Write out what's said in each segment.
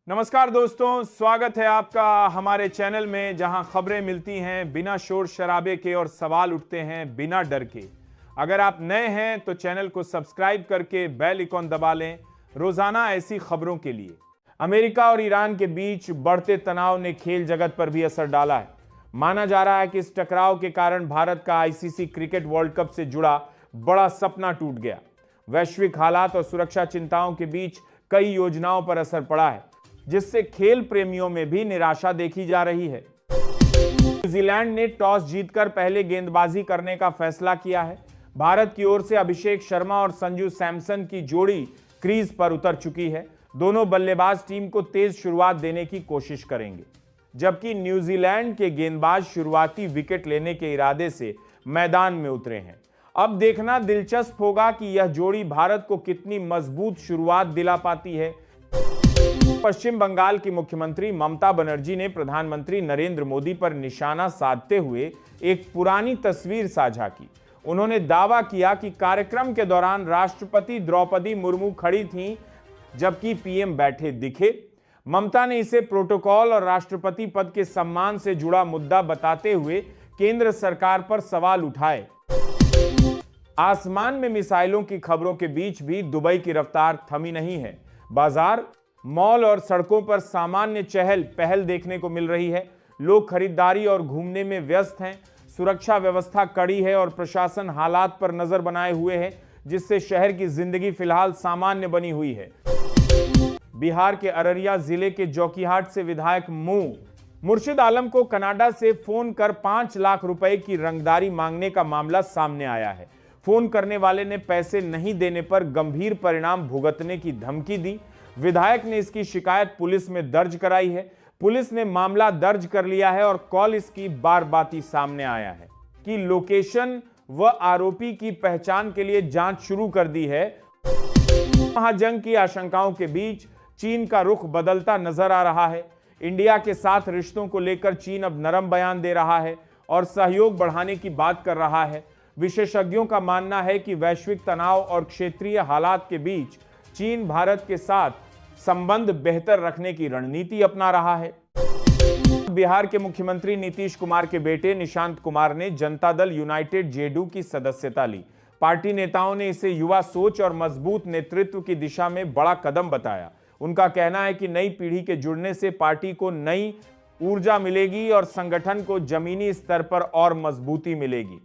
नमस्कार दोस्तों, स्वागत है आपका हमारे चैनल में जहां खबरें मिलती हैं बिना शोर शराबे के और सवाल उठते हैं बिना डर के। अगर आप नए हैं तो चैनल को सब्सक्राइब करके बेल आइकॉन दबा लें रोजाना ऐसी खबरों के लिए। अमेरिका और ईरान के बीच बढ़ते तनाव ने खेल जगत पर भी असर डाला है। माना जा रहा है कि इस टकराव के कारण भारत का आईसीसी क्रिकेट वर्ल्ड कप से जुड़ा बड़ा सपना टूट गया। वैश्विक हालात और सुरक्षा चिंताओं के बीच कई योजनाओं पर असर पड़ा है, जिससे खेल प्रेमियों में भी निराशा देखी जा रही है। न्यूजीलैंड ने टॉस जीतकर पहले गेंदबाजी करने का फैसला किया है। भारत की ओर से अभिषेक शर्मा और संजू सैमसन की जोड़ी क्रीज पर उतर चुकी है। दोनों बल्लेबाज टीम को तेज शुरुआत देने की कोशिश करेंगे, जबकि न्यूजीलैंड के गेंदबाज शुरुआती विकेट लेने के इरादे से मैदान में उतरे हैं। अब देखना दिलचस्प होगा कि यह जोड़ी भारत को कितनी मजबूत शुरुआत दिला पाती है। पश्चिम बंगाल की मुख्यमंत्री ममता बनर्जी ने प्रधानमंत्री नरेंद्र मोदी पर निशाना साधते हुए एक पुरानी तस्वीर साझा की। उन्होंने दावा किया कि कार्यक्रम के दौरान राष्ट्रपति द्रौपदी मुर्मू खड़ी थीं, जबकि पीएम बैठे दिखे। ममता ने इसे प्रोटोकॉल और राष्ट्रपति पद के सम्मान से जुड़ा मुद्दा बताते हुए केंद्र सरकार पर सवाल उठाए। आसमान में मिसाइलों की खबरों के बीच भी दुबई की रफ्तार थमी नहीं है। बाजार, मॉल और सड़कों पर सामान्य चहल पहल देखने को मिल रही है। लोग खरीदारी और घूमने में व्यस्त हैं। सुरक्षा व्यवस्था कड़ी है और प्रशासन हालात पर नजर बनाए हुए है, जिससे शहर की जिंदगी फिलहाल सामान्य बनी हुई है। बिहार के अररिया जिले के जोकीहाट से विधायक मुर्शिद आलम को कनाडा से फोन कर 5 लाख रुपए की रंगदारी मांगने का मामला सामने आया है। फोन करने वाले ने पैसे नहीं देने पर गंभीर परिणाम भुगतने की धमकी दी। विधायक ने इसकी शिकायत पुलिस में दर्ज कराई है। पुलिस ने मामला दर्ज कर लिया है और कॉल इसकी बार-बाती सामने आया है कि लोकेशन व आरोपी की पहचान के लिए जांच शुरू कर दी है। महाजंग की आशंकाओं के बीच चीन का रुख बदलता नजर आ रहा है। इंडिया के साथ रिश्तों को लेकर चीन अब नरम बयान दे रहा है और सहयोग बढ़ाने की बात कर रहा है। विशेषज्ञों का मानना है कि वैश्विक तनाव और क्षेत्रीय हालात के बीच चीन भारत के साथ संबंध बेहतर रखने की रणनीति अपना रहा है। बिहार के मुख्यमंत्री नीतीश कुमार के बेटे निशांत कुमार ने जनता दल यूनाइटेड जेडीयू की सदस्यता ली। पार्टी नेताओं ने इसे युवा सोच और मजबूत नेतृत्व की दिशा में बड़ा कदम बताया। उनका कहना है कि नई पीढ़ी के जुड़ने से पार्टी को नई ऊर्जा मिलेगी और संगठन को जमीनी स्तर पर और मजबूती मिलेगी।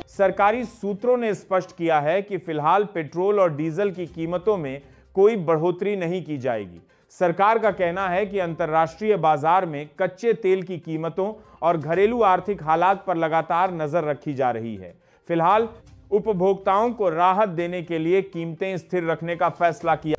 सरकारी सूत्रों ने स्पष्ट किया है कि फिलहाल पेट्रोल और डीजल की कीमतों में कोई बढ़ोतरी नहीं की जाएगी। सरकार का कहना है कि अंतर्राष्ट्रीय बाजार में कच्चे तेल की कीमतों और घरेलू आर्थिक हालात पर लगातार नजर रखी जा रही है। फिलहाल उपभोक्ताओं को राहत देने के लिए कीमतें स्थिर रखने का फैसला किया।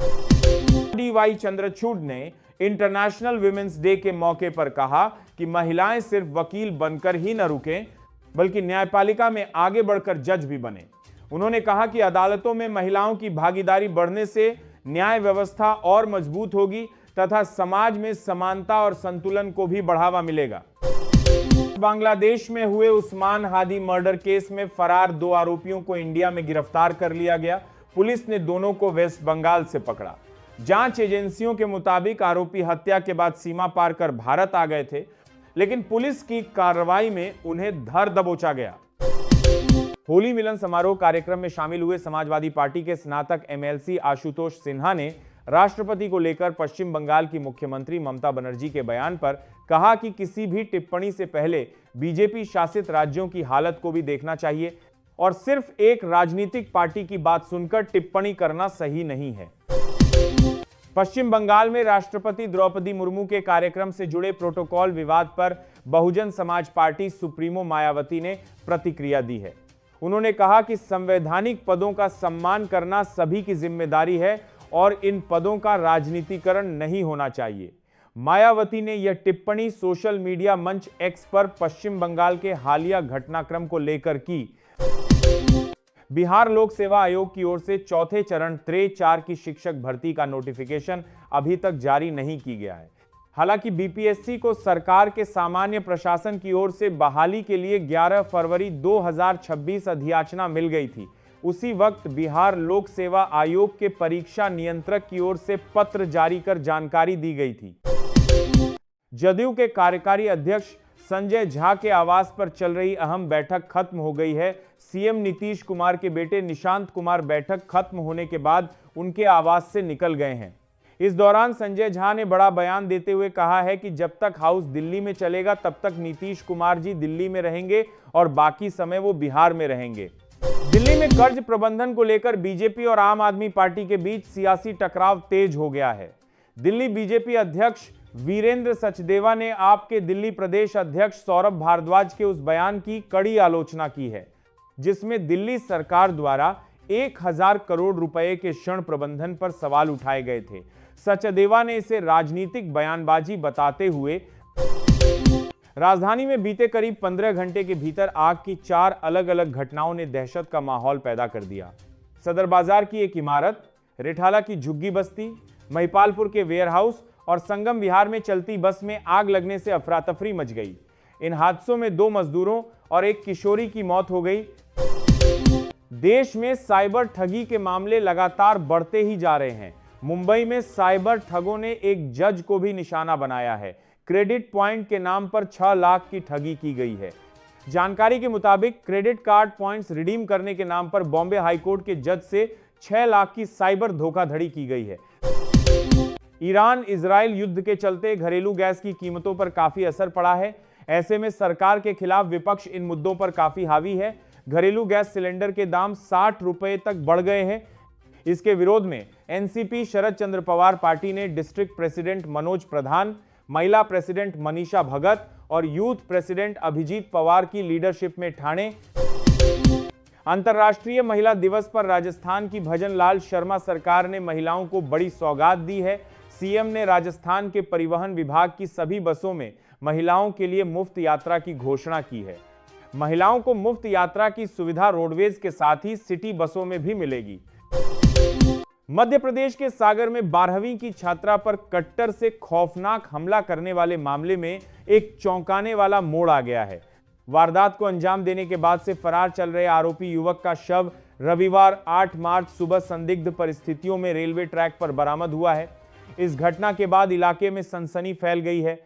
डी.वाई. चंद्रचूड़ ने इंटरनेशनल विमेंस डे के मौके पर कहा कि महिलाएं सिर्फ वकील बनकर ही न रुकें, बल्कि न्यायपालिका में आगे बढ़कर जज भी बने। उन्होंने कहा कि अदालतों में महिलाओं की भागीदारी बढ़ने से न्याय व्यवस्था और मजबूत होगी तथा समाज में समानता और संतुलन को भी बढ़ावा मिलेगा। बांग्लादेश में हुए उस्मान हादी मर्डर केस में फरार 2 आरोपियों को इंडिया में गिरफ्तार कर लिया गया। पुलिस ने दोनों को वेस्ट बंगाल से पकड़ा। जांच एजेंसियों के मुताबिक आरोपी हत्या के बाद सीमा पार कर भारत आ गए थे, लेकिन पुलिस की कार्रवाई में उन्हें धर दबोचा गया। होली मिलन समारोह कार्यक्रम में शामिल हुए समाजवादी पार्टी के स्नातक एमएलसी आशुतोष सिन्हा ने राष्ट्रपति को लेकर पश्चिम बंगाल की मुख्यमंत्री ममता बनर्जी के बयान पर कहा कि किसी भी टिप्पणी से पहले बीजेपी शासित राज्यों की हालत को भी देखना चाहिए और सिर्फ एक राजनीतिक पार्टी की बात सुनकर टिप्पणी करना सही नहीं है। पश्चिम बंगाल में राष्ट्रपति द्रौपदी मुर्मू के कार्यक्रम से जुड़े प्रोटोकॉल विवाद पर बहुजन समाज पार्टी सुप्रीमो मायावती ने प्रतिक्रिया दी है। उन्होंने कहा कि संवैधानिक पदों का सम्मान करना सभी की जिम्मेदारी है और इन पदों का राजनीतिकरण नहीं होना चाहिए। मायावती ने यह टिप्पणी सोशल मीडिया मंच एक्स पर पश्चिम बंगाल के हालिया घटनाक्रम को लेकर की। बिहार लोक सेवा आयोग की ओर से चौथे चरण त्रे 4 की शिक्षक भर्ती का नोटिफिकेशन अभी तक जारी नहीं की गया है। हालांकि बीपीएससी को सरकार के सामान्य प्रशासन की ओर से बहाली के लिए 11 फरवरी 2026 अधियाचना मिल गई थी। उसी वक्त बिहार लोक सेवा आयोग के परीक्षा नियंत्रक की ओर से पत्र जारी कर जानकारी दी गई थी। जदयू के कार्यकारी अध्यक्ष संजय झा के आवास पर चल रही अहम बैठक खत्म हो गई है। सीएम नीतीश कुमार के बेटे निशांत कुमार बैठक खत्म होने के बाद उनके आवास से निकल गए हैं। इस दौरान संजय झा ने बड़ा बयान देते हुए कहा है कि जब तक हाउस दिल्ली में चलेगा तब तक नीतीश कुमार जी दिल्ली में रहेंगे और बाकी समय वो बिहार में रहेंगे। दिल्ली में कर्ज प्रबंधन को लेकर बीजेपी और आम आदमी पार्टी के बीच सियासी टकराव तेज हो गया है। दिल्ली बीजेपी अध्यक्ष वीरेंद्र सचदेवा ने आपके दिल्ली प्रदेश अध्यक्ष सौरभ भारद्वाज के उस बयान की कड़ी आलोचना की है जिसमें दिल्ली सरकार द्वारा 1000 करोड़ रुपए के ऋण प्रबंधन पर सवाल उठाए गए थे। सचदेवा ने इसे राजनीतिक बयानबाजी बताते हुए राजधानी में बीते करीब 15 घंटे के भीतर आग की 4 अलग अलग घटनाओं ने दहशत का माहौल पैदा कर दिया। सदर बाजार की एक इमारत, रिठाला की झुग्गी बस्ती, महिपालपुर के वेयरहाउस और संगम विहार में चलती बस में आग लगने से अफरा तफरी मच गई। इन हादसों में 2 मजदूरों और एक किशोरी की मौत हो गई। देश में साइबर ठगी के मामले लगातार बढ़ते ही जा रहे हैं। मुंबई में साइबर ठगों ने एक जज को भी निशाना बनाया है। क्रेडिट पॉइंट के नाम पर 6 लाख की ठगी की गई है। जानकारी के मुताबिक क्रेडिट कार्ड पॉइंट्स रिडीम करने के नाम पर बॉम्बे हाईकोर्ट के जज से 6 लाख की साइबर धोखाधड़ी की गई है। ईरान इजराइल युद्ध के चलते घरेलू गैस की कीमतों पर काफी असर पड़ा है। ऐसे में सरकार के खिलाफ विपक्ष इन मुद्दों पर काफी हावी है। घरेलू गैस सिलेंडर के दाम 60 रुपए तक बढ़ गए हैं। इसके विरोध में एनसीपी शरद चंद्र पवार पार्टी ने डिस्ट्रिक्ट प्रेसिडेंट मनोज प्रधान, महिला प्रेसिडेंट मनीषा भगत और यूथ प्रेसिडेंट अभिजीत पवार की लीडरशिप में ठाणे। अंतर्राष्ट्रीय महिला दिवस पर राजस्थान की भजन लाल शर्मा सरकार ने महिलाओं को बड़ी सौगात दी है। सीएम ने राजस्थान के परिवहन विभाग की सभी बसों में महिलाओं के लिए मुफ्त यात्रा की घोषणा की है। महिलाओं को मुफ्त यात्रा की सुविधा रोडवेज के साथ ही सिटी बसों में भी मिलेगी। मध्य प्रदेश के सागर में 12वीं की छात्रा पर कट्टर से खौफनाक हमला करने वाले मामले में एक चौंकाने वाला मोड़ आ गया है। वारदात को अंजाम देने के बाद से फरार चल रहे आरोपी युवक का शव रविवार 8 मार्च सुबह संदिग्ध परिस्थितियों में रेलवे ट्रैक पर बरामद हुआ है। इस घटना के बाद इलाके में सनसनी फैल गई है।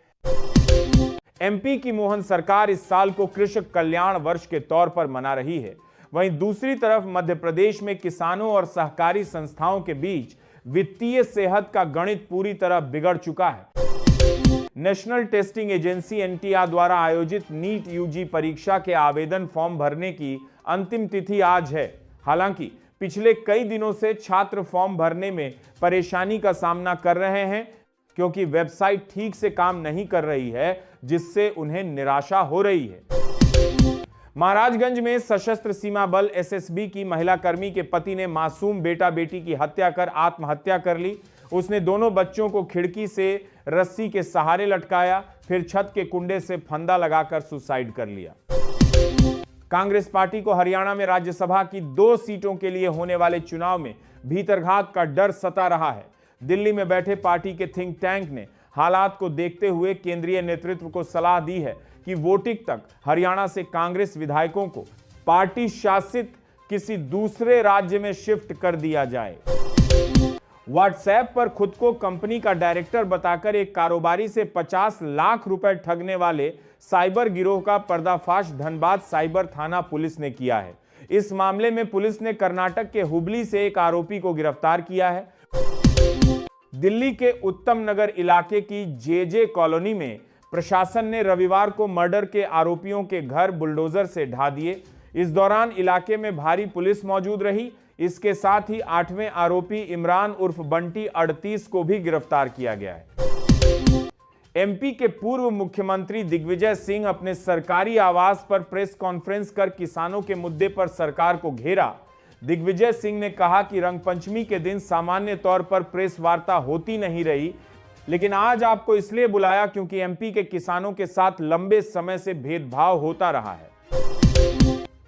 एमपी की मोहन सरकार इस साल को कृषक कल्याण वर्ष के तौर पर मना रही है। वहीं दूसरी तरफ मध्य प्रदेश में किसानों और सहकारी संस्थाओं के बीच वित्तीय सेहत का गणित पूरी तरह बिगड़ चुका है। नेशनल टेस्टिंग एजेंसी एनटीए द्वारा आयोजित नीट यूजी परीक्षा के आवेदन फॉर्म भरने की अंतिम तिथि आज है। हालांकि पिछले कई दिनों से छात्र फॉर्म भरने में परेशानी का सामना कर रहे हैं क्योंकि वेबसाइट ठीक से काम नहीं कर रही है, जिससे उन्हें निराशा हो रही है। महाराजगंज में सशस्त्र सीमा बल एसएसबी की महिला कर्मी के पति ने मासूम बेटा बेटी की हत्या कर आत्महत्या कर ली। उसने दोनों बच्चों को खिड़की से रस्सी के सहारे लटकाया, फिर छत के कुंडे से फंदा लगाकर सुसाइड कर लिया। कांग्रेस पार्टी को हरियाणा में राज्यसभा की 2 सीटों के लिए होने वाले चुनाव में भीतरघात का डर सता रहा है। दिल्ली में बैठे पार्टी के थिंक टैंक ने हालात को देखते हुए केंद्रीय नेतृत्व को सलाह दी है कि वोटिंग तक हरियाणा से कांग्रेस विधायकों को पार्टी शासित किसी दूसरे राज्य में शिफ्ट कर दिया जाए। व्हाट्सएप पर खुद को कंपनी का डायरेक्टर बताकर एक कारोबारी से 50 लाख रुपए ठगने वाले साइबर गिरोह का पर्दाफाश धनबाद साइबर थाना पुलिस ने किया है। इस मामले में पुलिस ने कर्नाटक के हुबली से एक आरोपी को गिरफ्तार किया है। दिल्ली के उत्तम नगर इलाके की जेजे कॉलोनी में प्रशासन ने रविवार को मर्डर के आरोपियों के घर बुलडोजर से ढा दिए। इस दौरान इलाके में भारी पुलिस मौजूद रही। इसके साथ ही 8वें आरोपी इमरान उर्फ बंटी 38 को भी गिरफ्तार किया गया है। एमपी के पूर्व मुख्यमंत्री दिग्विजय सिंह अपने सरकारी आवास पर प्रेस कॉन्फ्रेंस कर किसानों के मुद्दे पर सरकार को घेरा। दिग्विजय सिंह ने कहा कि रंगपंचमी के दिन सामान्य तौर पर प्रेस वार्ता होती नहीं रही, लेकिन आज आपको इसलिए बुलाया क्योंकि एमपी के किसानों के साथ लंबे समय से भेदभाव होता रहा है।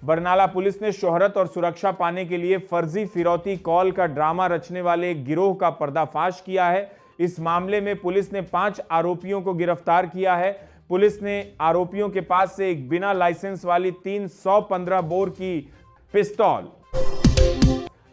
बरनाला पुलिस ने शोहरत और सुरक्षा पाने के लिए फर्जी फिरौती कॉल का ड्रामा रचने वाले एक गिरोह का पर्दाफाश किया है। इस मामले में पुलिस ने 5 आरोपियों को गिरफ्तार किया है। पुलिस ने आरोपियों के पास से एक बिना लाइसेंस वाली 315 बोर की पिस्तौल,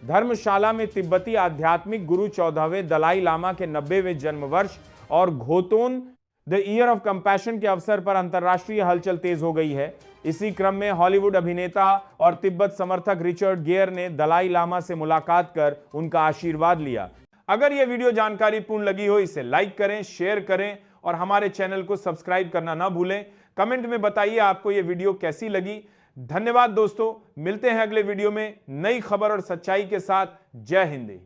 धर्मशाला में तिब्बती आध्यात्मिक गुरु 14वें दलाई लामा के 90वें जन्म वर्ष और घोतोन द ईयर ऑफ कंपैशन के अवसर पर अंतर्राष्ट्रीय हलचल तेज हो गई है। इसी क्रम में हॉलीवुड अभिनेता और तिब्बत समर्थक रिचर्ड गियर ने दलाई लामा से मुलाकात कर उनका आशीर्वाद लिया। अगर यह वीडियो जानकारीपूर्ण लगी हो इसे लाइक करें, शेयर करें और हमारे चैनल को सब्सक्राइब करना ना भूलें। कमेंट में बताइए आपको यह वीडियो कैसी लगी। धन्यवाद दोस्तों, मिलते हैं अगले वीडियो में नई खबर और सच्चाई के साथ। जय हिंद।